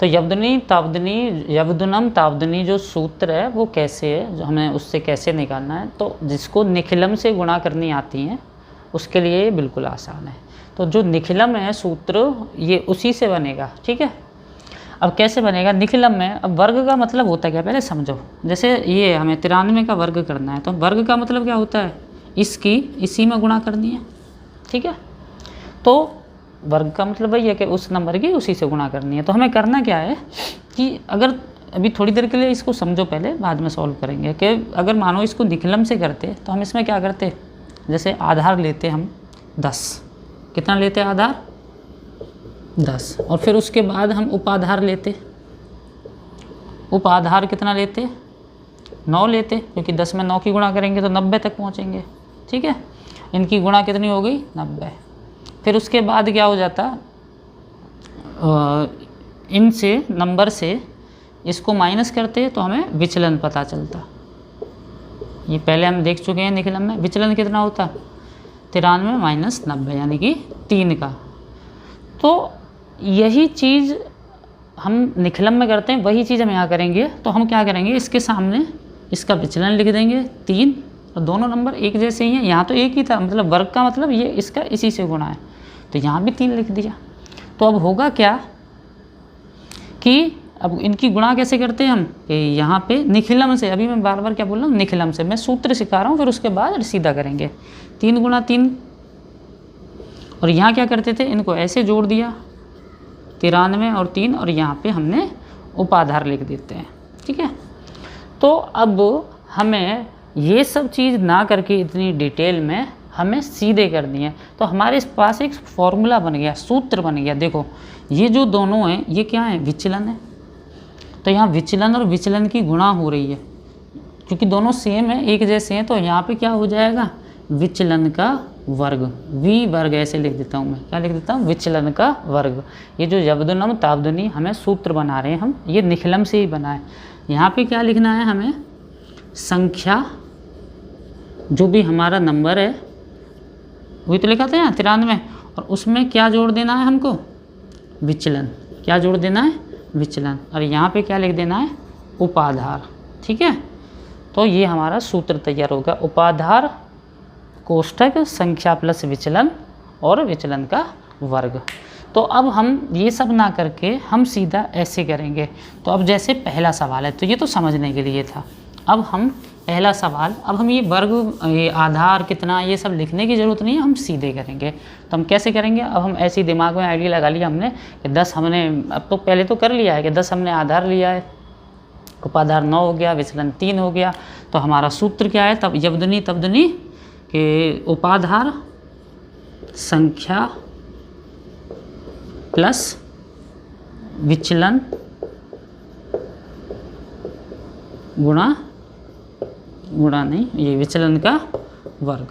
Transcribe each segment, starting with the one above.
तो यवदनी तावदनी यवदुनम तावदनी जो सूत्र है वो कैसे है, जो हमें उससे कैसे निकालना है, तो जिसको निखिलम से गुणा करनी आती हैं उसके लिए ये बिल्कुल आसान है। तो जो निखिलम है सूत्र ये उसी से बनेगा, ठीक है। अब कैसे बनेगा निखिलम में, अब वर्ग का मतलब होता है क्या पहले समझो। जैसे ये हमें 93 का वर्ग करना है, तो वर्ग का मतलब क्या होता है, इसकी इसी में गुणा करनी है, ठीक है। तो वर्ग का मतलब वही है कि उस नंबर की उसी से गुणा करनी है। तो हमें करना क्या है कि अगर अभी थोड़ी देर के लिए इसको समझो पहले, बाद में सॉल्व करेंगे, कि अगर मानो इसको निखिलम से करते तो हम इसमें क्या करते, जैसे आधार लेते हम 10, कितना लेते आधार 10, और फिर उसके बाद हम उपाधार लेते, उपाधार कितना लेते 9 लेते, क्योंकि 10 में 9 की गुणा करेंगे तो 90 तक पहुँचेंगे, ठीक है। इनकी गुणा कितनी हो गई 90। फिर उसके बाद क्या हो जाता, इनसे नंबर से इसको माइनस करते तो हमें विचलन पता चलता। ये पहले हम देख चुके हैं निखिलम में, विचलन कितना होता 93 माइनस 90 यानी कि 3 का। तो यही चीज़ हम निखिलम में करते हैं, वही चीज़ हम यहाँ करेंगे। तो हम क्या करेंगे, इसके सामने इसका विचलन लिख देंगे 3, और दोनों नंबर एक जैसे ही हैं। यहाँ तो एक ही था, मतलब वर्ग का मतलब ये इसका इसी से गुणा है, तो यहाँ भी 3 लिख दिया। तो अब होगा क्या कि अब इनकी गुणा कैसे करते हैं हम, कि यहाँ पे निखिलम से, अभी मैं बार बार क्या बोल रहा हूँ निखिलम से, मैं सूत्र सिखा रहा हूँ, फिर उसके बाद सीधा करेंगे 3 गुणा 3। और यहाँ क्या करते थे, इनको ऐसे जोड़ दिया 93 और 3, और यहाँ पे हमने उपाधार लिख देते हैं, ठीक है। तो अब हमें ये सब चीज़ ना करके इतनी डिटेल में हमें सीधे करनी है। तो हमारे पास एक फॉर्मूला बन गया, सूत्र बन गया। देखो ये जो दोनों हैं ये क्या है, विचलन है। तो यहाँ विचलन और विचलन की गुणा हो रही है, क्योंकि दोनों सेम है, एक जैसे हैं। तो यहाँ पे क्या हो जाएगा, विचलन का वर्ग, वी वर्ग ऐसे लिख देता हूँ मैं, क्या लिख देता हूँ, विचलन का वर्ग। ये जो यवदुनम तावदनी हमें सूत्र बना रहे हैं हम, ये निखिलम से ही बना है। यहाँ पे क्या लिखना है हमें, संख्या जो भी हमारा नंबर है वही तो लिखा था यहाँ 93, और उसमें क्या जोड़ देना है हमको, विचलन। क्या जोड़ देना है, विचलन। और यहाँ पे क्या लिख देना है, उपाधार, ठीक है। तो ये हमारा सूत्र तैयार होगा, उपाधार कोष्ठक संख्या प्लस विचलन और विचलन का वर्ग। तो अब हम ये सब ना करके हम सीधा ऐसे करेंगे। तो अब जैसे पहला सवाल है, तो ये तो समझने के लिए था। अब हम पहला सवाल, अब हम ये वर्ग, ये आधार कितना, ये सब लिखने की ज़रूरत नहीं है, हम सीधे करेंगे। तो हम कैसे करेंगे, अब हम ऐसे ही दिमाग में आइडिया लगा लिया हमने कि 10 हमने, अब तो पहले तो कर लिया है कि 10 हमने आधार लिया है, उपाधार 9 हो गया, विचलन 3 हो गया। तो हमारा सूत्र क्या है, तब यवदनी तवदनी के उपाधार संख्या प्लस विचलन गुणा नहीं, ये विचलन का वर्ग।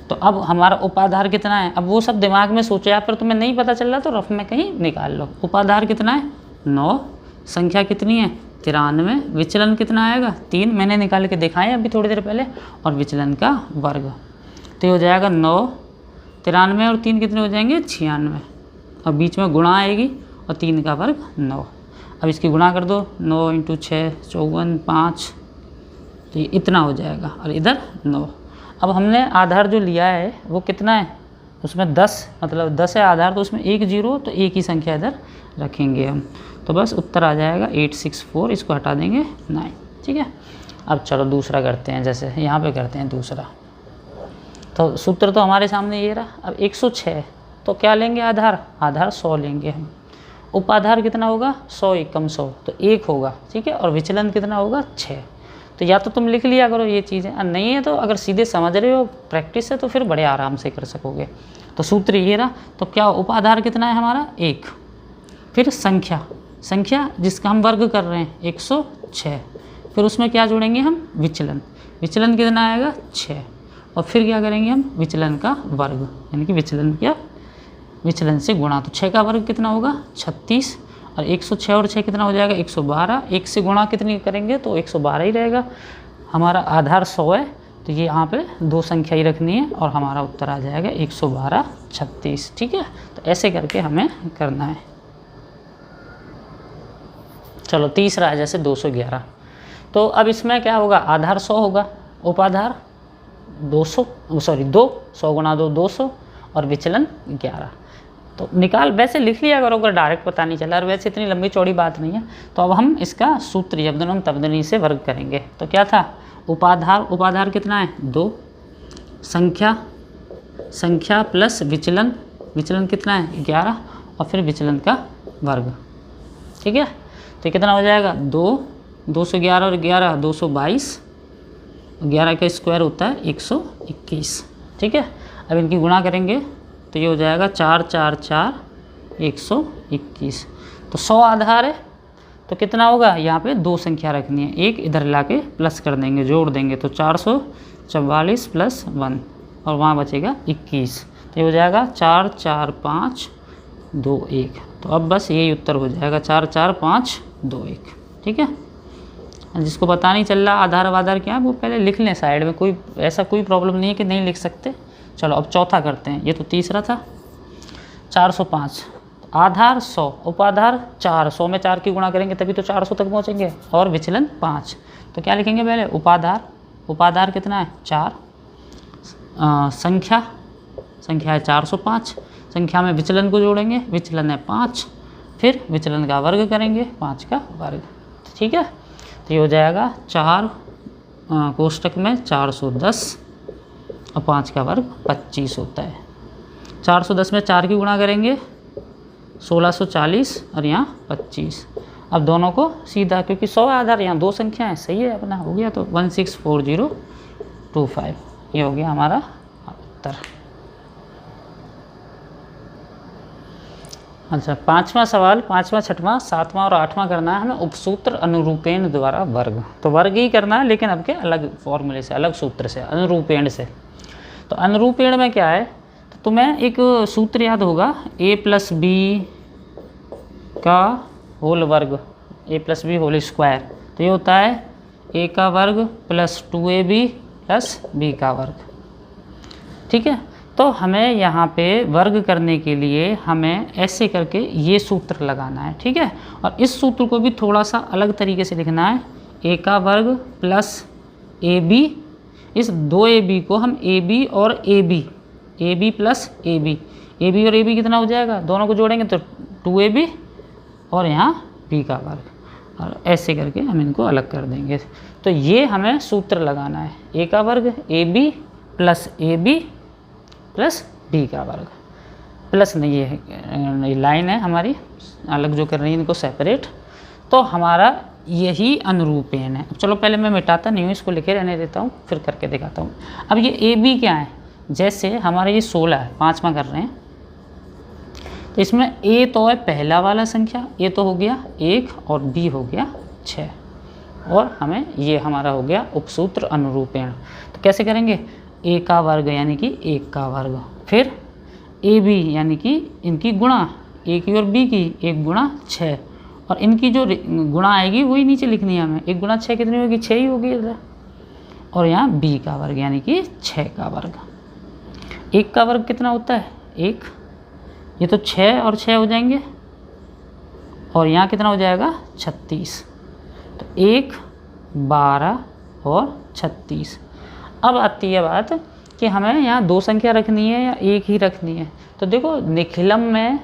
तो अब हमारा उपाधार कितना है, अब वो सब दिमाग में सोचो, या फिर तुम्हें नहीं पता चल रहा तो रफ में कहीं निकाल लो। उपाधार कितना है 9, संख्या कितनी है 93, विचलन कितना आएगा 3, मैंने निकाल के दिखाए अभी थोड़ी देर पहले, और विचलन का वर्ग। तो ये हो जाएगा 9, 93 और 3 कितने हो जाएंगे 96, और बीच में गुणा आएगी, और 3 का वर्ग 9। अब इसकी गुणा कर दो, 9 × 6 54 5, तो ये इतना हो जाएगा, और इधर 9। अब हमने आधार जो लिया है वो कितना है, उसमें 10, मतलब 10 है आधार, तो उसमें 1 0, तो एक ही संख्या इधर रखेंगे हम। तो बस उत्तर आ जाएगा 864, इसको हटा देंगे 9, ठीक है। अब चलो दूसरा करते हैं, जैसे यहाँ पे करते हैं दूसरा। तो सूत्र तो हमारे सामने ये रहा। अब 106, तो क्या लेंगे आधार, आधार 100 लेंगे हम। उपाधार कितना होगा 100 एकम 100, तो 1 होगा, ठीक है। और विचलन कितना होगा 6। तो या तो तुम लिख लिया करो ये चीज़ें, और नहीं है तो अगर सीधे समझ रहे हो प्रैक्टिस है तो फिर बड़े आराम से कर सकोगे। तो सूत्र ये रहा। तो क्या उपाधार कितना है हमारा 1, फिर संख्या जिसका हम वर्ग कर रहे हैं 106, फिर उसमें क्या जोड़ेंगे हम, विचलन कितना आएगा 6, और फिर क्या करेंगे हम, विचलन का वर्ग, यानी कि विचलन से गुणा। तो 6 का वर्ग कितना होगा 36, और 106 और 6 कितना हो जाएगा 112, 1 से गुणा कितनी करेंगे तो 112 ही रहेगा। हमारा आधार 100 है, तो ये यहाँ पे 2 संख्या ही रखनी है, और हमारा उत्तर आ जाएगा 112 36, ठीक है। तो ऐसे करके हमें करना है। चलो तीसरा है जैसे 211, तो अब इसमें क्या होगा, आधार 100 होगा, उपाधार 200, सॉरी 2, 100 गुणा 2 200 और विचलन 11। तो निकाल, वैसे लिख लिया करो अगर डायरेक्ट पता नहीं चला, और वैसे इतनी लंबी चौड़ी बात नहीं है। तो अब हम इसका सूत्र यब्दनम तब्दनी से वर्ग करेंगे। तो क्या था, उपाधार कितना है 2, संख्या प्लस विचलन कितना है 11, और फिर विचलन का वर्ग। ठीक है, तो कितना हो जाएगा 211 और 11 222, 11 का स्क्वायर होता है 121। ठीक है, अब इनकी गुणा करेंगे तो ये हो जाएगा 4 4 4 121। तो 100 आधार है, तो कितना होगा, यहाँ पे 2 संख्या रखनी है, एक इधर ला के प्लस कर देंगे, जोड़ देंगे, तो 444 प्लस 1 और वहाँ बचेगा 21। तो ये हो जाएगा 4 4 5 2 1। तो अब बस यही उत्तर हो जाएगा 4 4 5 2 1। ठीक है, जिसको पता नहीं चल रहा आधार क्या है वो पहले लिख लें साइड में, कोई ऐसा कोई प्रॉब्लम नहीं है कि नहीं लिख सकते। चलो अब चौथा करते हैं, ये तो तीसरा था। 405, आधार 100, उपाधार 4, 100 में 4 की गुणा करेंगे तभी तो 400 तक पहुँचेंगे, और विचलन 5। तो क्या लिखेंगे पहले, उपाधार कितना है 4, संख्या है 405, संख्या में विचलन को जोड़ेंगे, विचलन है 5, फिर विचलन का वर्ग करेंगे, 5 का वर्ग। ठीक है, तो ये हो जाएगा 4 कोष्टक में 410 और 5 का वर्ग 25 होता है। 410 में 4 की गुणा करेंगे 1640 और यहाँ 25। अब दोनों को सीधा, क्योंकि 100 आधार, यहाँ 2 संख्या है, सही है अपना, हो गया। तो 164025 ये हो गया हमारा उत्तर। अच्छा, 5वां सवाल, 5वां 6वां 7वां और 8वां करना है हमें उपसूत्र अनुरूपेण द्वारा वर्ग। तो वर्ग ही करना है, लेकिन अब के अलग फॉर्मूले से, अलग सूत्र से, अनुरूपेण से। तो अनुरूपेण में क्या है, तो तुम्हें एक सूत्र याद होगा, a + b का होल वर्ग, a + b होल स्क्वायर। तो ये होता है a का वर्ग प्लस 2ab प्लस b का वर्ग। ठीक है, तो हमें यहाँ पे वर्ग करने के लिए हमें ऐसे करके ये सूत्र लगाना है। ठीक है, और इस सूत्र को भी थोड़ा सा अलग तरीके से लिखना है, a का वर्ग प्लस ab, इस 2ab को हम ab और ab प्लस ab और ab कितना हो जाएगा, दोनों को जोड़ेंगे तो 2ab और यहाँ b का वर्ग, और ऐसे करके हम इनको अलग कर देंगे। तो ये हमें सूत्र लगाना है, a का वर्ग ab प्लस b का वर्ग, प्लस नहीं, ये लाइन है हमारी अलग जो कर रही है, इनको सेपरेट। तो हमारा यही अनुरूपेण है। अब चलो पहले मैं मिटाता नहीं हूँ, इसको लिखे रहने देता हूँ, फिर करके दिखाता हूँ। अब ये ए बी क्या है, जैसे हमारे ये 16 है, 5वां कर रहे हैं, तो इसमें ए तो है पहला वाला संख्या, ए तो हो गया 1 और बी हो गया 6, और हमें ये हमारा हो गया उपसूत्र अनुरूपेण। तो कैसे करेंगे, ए का वर्ग यानी कि 1 का वर्ग, फिर ए बी यानी कि इनकी गुणा, ए की और बी की 1 गुणा 6, और इनकी जो गुणा आएगी वही नीचे लिखनी है हमें, 1 गुणा 6 कितनी होगी, 6 ही होगी इधर, और यहाँ b का वर्ग यानी कि 6 का वर्ग। 1 का वर्ग कितना होता है 1, ये तो 6 और 6 हो जाएंगे, और यहाँ कितना हो जाएगा 36, तो 1 12 और 36। अब आती है बात कि हमें यहाँ 2 संख्या रखनी है या 1 ही रखनी है। तो देखो निखिलम में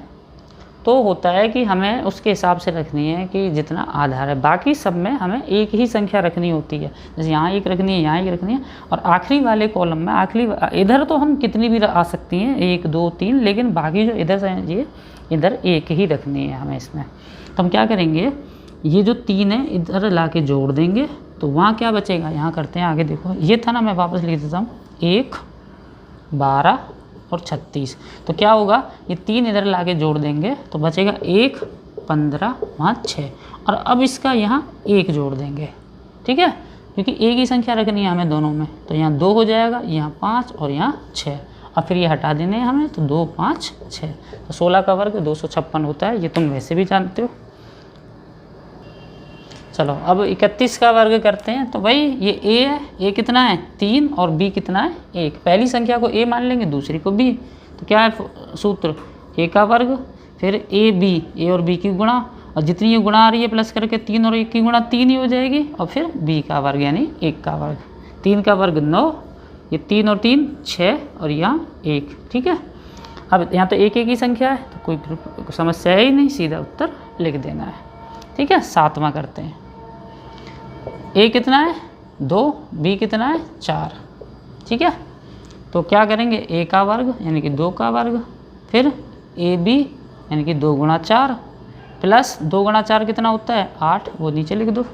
तो होता है कि हमें उसके हिसाब से रखनी है कि जितना आधार है, बाकी सब में हमें 1 ही संख्या रखनी होती है। जैसे यहाँ 1 रखनी है, यहाँ 1 रखनी है, और आखिरी वाले कॉलम में इधर तो हम कितनी भी आ सकती हैं 1 2 3, लेकिन बाकी जो इधर से ये इधर 1 ही रखनी है हमें इसमें। तो हम क्या करेंगे, ये जो 3 है इधर ला के जोड़ देंगे, तो वहाँ क्या बचेगा, यहाँ करते हैं आगे, देखो ये था ना, मैं वापस लिख देता हूँ, 1 12 और 36। तो क्या होगा, ये 3 इधर ला के जोड़ देंगे तो बचेगा 1 15 वहाँ 6, और अब इसका यहाँ 1 जोड़ देंगे। ठीक है, क्योंकि एक ही संख्या रखनी है हमें दोनों में, तो यहाँ 2 हो जाएगा, यहाँ 5 और यहाँ 6, और फिर ये हटा देने हैं हमें, तो 2 5 6। तो 16 का वर्ग 256 होता है, ये तुम वैसे भी जानते हो। चलो अब 31 का वर्ग करते हैं। तो भाई ये a है, a कितना है 3 और b कितना है 1। पहली संख्या को a मान लेंगे, दूसरी को b। तो क्या है सूत्र, a का वर्ग फिर a और b की गुणा, और जितनी ये गुणा आ रही है प्लस करके 3 और 1 की गुणा 3 ही हो जाएगी, और फिर b का वर्ग यानी 1 का वर्ग। 3 का वर्ग 9, ये 3 और 3 6 और यहाँ 1। ठीक है, अब यहाँ तो एक ही संख्या है तो कोई समस्या है ही नहीं, सीधा उत्तर लिख देना है। ठीक है, 7वां करते हैं। a कितना है 2, b कितना है 4। ठीक है, तो क्या करेंगे a का वर्ग यानी कि 2 का वर्ग, फिर ab यानी कि 2 गुणा 4 प्लस 2 गुणा 4 कितना होता है 8, वो नीचे लिख दो,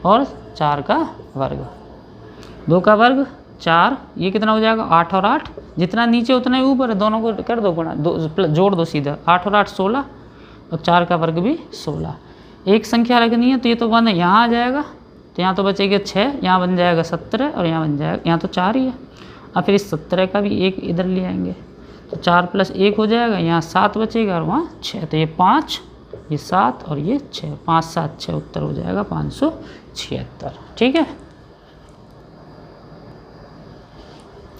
और 4 का वर्ग। 2 का वर्ग 4, ये कितना हो जाएगा 8 और 8, जितना नीचे उतना ही ऊपर है, दोनों को कर दो गुणा, जोड़ दो सीधा, 8 और 8 16, और 4 का वर्ग भी 16। एक संख्या रखनी है तो ये तो 1 यहाँ आ जाएगा, तो यहाँ तो बचेगा 6, यहाँ बन जाएगा 17, और यहाँ बन जाएगा, यहाँ तो 4 ही है। अब फिर इस 17 का भी 1 इधर ले आएंगे, तो 4 + 1 हो जाएगा, यहाँ 7 बचेगा और वहाँ 6, तो ये 5, ये 7 और ये 6, 5 7 6, उत्तर हो जाएगा 576। ठीक है,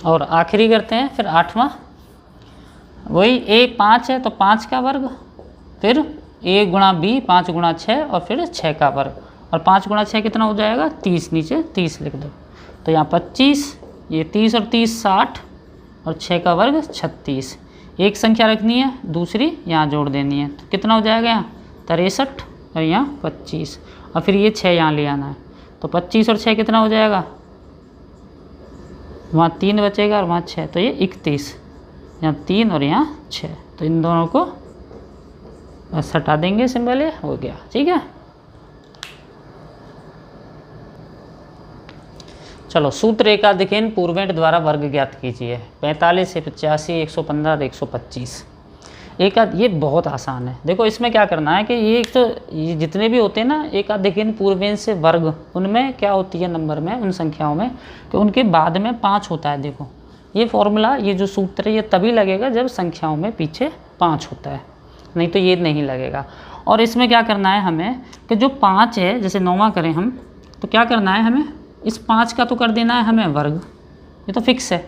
और आखिरी करते हैं फिर 8वां। वही a 5 है तो 5 का वर्ग, फिर a गुणा b 5 गुणा 6, और फिर 6 का वर्ग, और 5 गुणा 6 कितना हो जाएगा 30, नीचे 30 लिख दो, तो यहाँ 25, ये 30 और 30 60, और 6 का वर्ग 36। एक संख्या रखनी है, दूसरी यहाँ जोड़ देनी है, तो कितना हो जाएगा यहाँ 63, और यहाँ 25, और फिर ये 6 यहाँ ले आना है, तो 25 और 6 कितना हो जाएगा, वहाँ 3 बचेगा और वहाँ 6, तो ये 31, यहाँ 3 और यहाँ 6, तो इन दोनों को बस हटा देंगे, सिंबल ये हो गया। ठीक है, चलो सूत्र एकाधिकेन पूर्वेंट द्वारा वर्ग ज्ञात कीजिए। 45 से 85, 115 और 125। ये बहुत आसान है। देखो इसमें क्या करना है कि ये तो ये जितने भी होते हैं ना एकाधिकेन पूर्वेंट से वर्ग, उनमें क्या होती है नंबर में, उन संख्याओं में कि उनके बाद में 5 होता है। देखो ये फॉर्मूला, ये जो सूत्र है ये तभी लगेगा जब संख्याओं में पीछे 5 होता है, नहीं तो ये नहीं लगेगा। और इसमें क्या करना है हमें कि जो 5 है, जैसे 9वां करें हम, तो क्या करना है हमें, इस 5 का तो कर देना है हमें वर्ग, ये तो फिक्स है,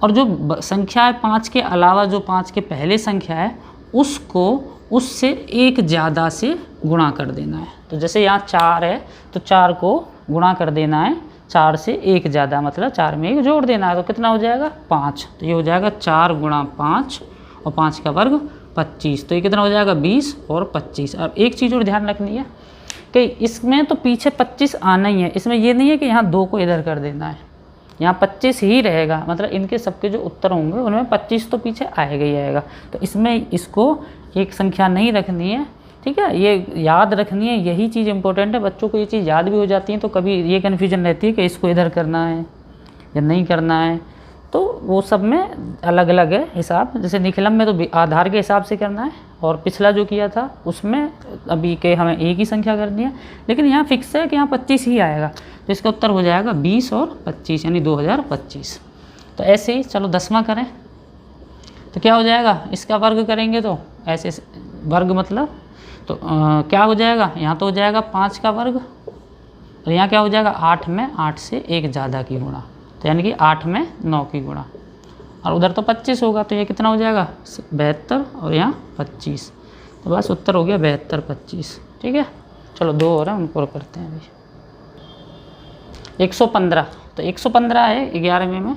और जो संख्या है 5 के अलावा जो 5 के पहले संख्या है उसको उससे एक ज़्यादा से गुणा कर देना है। तो जैसे यहाँ 4 है तो 4 को गुणा कर देना है 4 से एक ज़्यादा, मतलब 4 में 1 जोड़ देना है, तो कितना हो जाएगा 5, तो ये हो जाएगा 4 गुणा 5, और 5 का वर्ग 25, तो ये कितना हो जाएगा 20 और 25। अब एक चीज़ और ध्यान रखनी है कि इसमें तो पीछे 25 आना ही है, इसमें ये नहीं है कि यहाँ 2 को इधर कर देना है, यहाँ 25 ही रहेगा, मतलब इनके सबके जो उत्तर होंगे उनमें 25 तो पीछे आएगा ही आएगा। तो इसमें इसको एक संख्या नहीं रखनी है, ठीक है, ये याद रखनी है, यही चीज़ इंपॉर्टेंट है। बच्चों को ये चीज़ याद भी हो जाती है, तो कभी ये कन्फ्यूजन रहती है कि इसको इधर करना है या नहीं करना है, तो वो सब में अलग अलग है हिसाब। जैसे निखिलम में तो आधार के हिसाब से करना है, और पिछला जो किया था उसमें अभी के हमें एक ही संख्या करनी है, लेकिन यहाँ फिक्स है कि यहाँ 25 ही आएगा, तो इसका उत्तर हो जाएगा 20 और 25 यानी 2025। तो ऐसे ही चलो 10वां करें, तो क्या हो जाएगा, इसका वर्ग करेंगे तो ऐसे वर्ग मतलब तो क्या हो जाएगा, यहाँ तो हो जाएगा 5 का वर्ग, और यहाँ क्या हो जाएगा 8 में 8 से एक ज़्यादा की गुणा, तो यानी कि 8 में 9 की गुणा, और उधर तो 25 होगा, तो ये कितना हो जाएगा 72 और यहाँ 25, तो बस उत्तर हो गया 72 25। ठीक है, चलो 2 और हैं उनको करते हैं अभी। 115, तो 115 है 11वें में,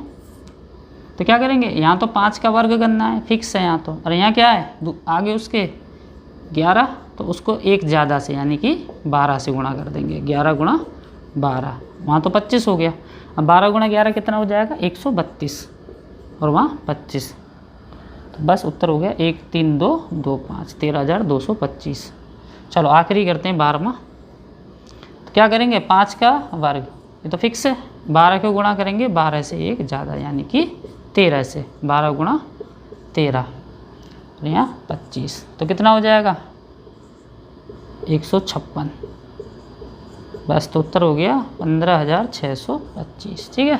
तो क्या करेंगे, यहाँ तो 5 का वर्ग करना है, फिक्स है यहाँ तो, और यहाँ क्या है आगे उसके 11, तो उसको एक ज़्यादा से यानी कि 12 से गुणा कर देंगे, 11 गुणा 12, वहाँ तो 25 हो गया, अब 12 गुणा 11 कितना हो जाएगा 132, और वहाँ 25, तो बस उत्तर हो गया 1 3 2 2 5 13,225। चलो आखिरी करते हैं 12वां, तो क्या करेंगे 5 का वर्ग, ये तो फिक्स है, 12 को गुणा करेंगे 12 से एक ज़्यादा यानी कि 13 से, 12 गुणा 13 और यहाँ 25, तो कितना हो जाएगा 156, बस तो उत्तर हो गया 15,625। ठीक है।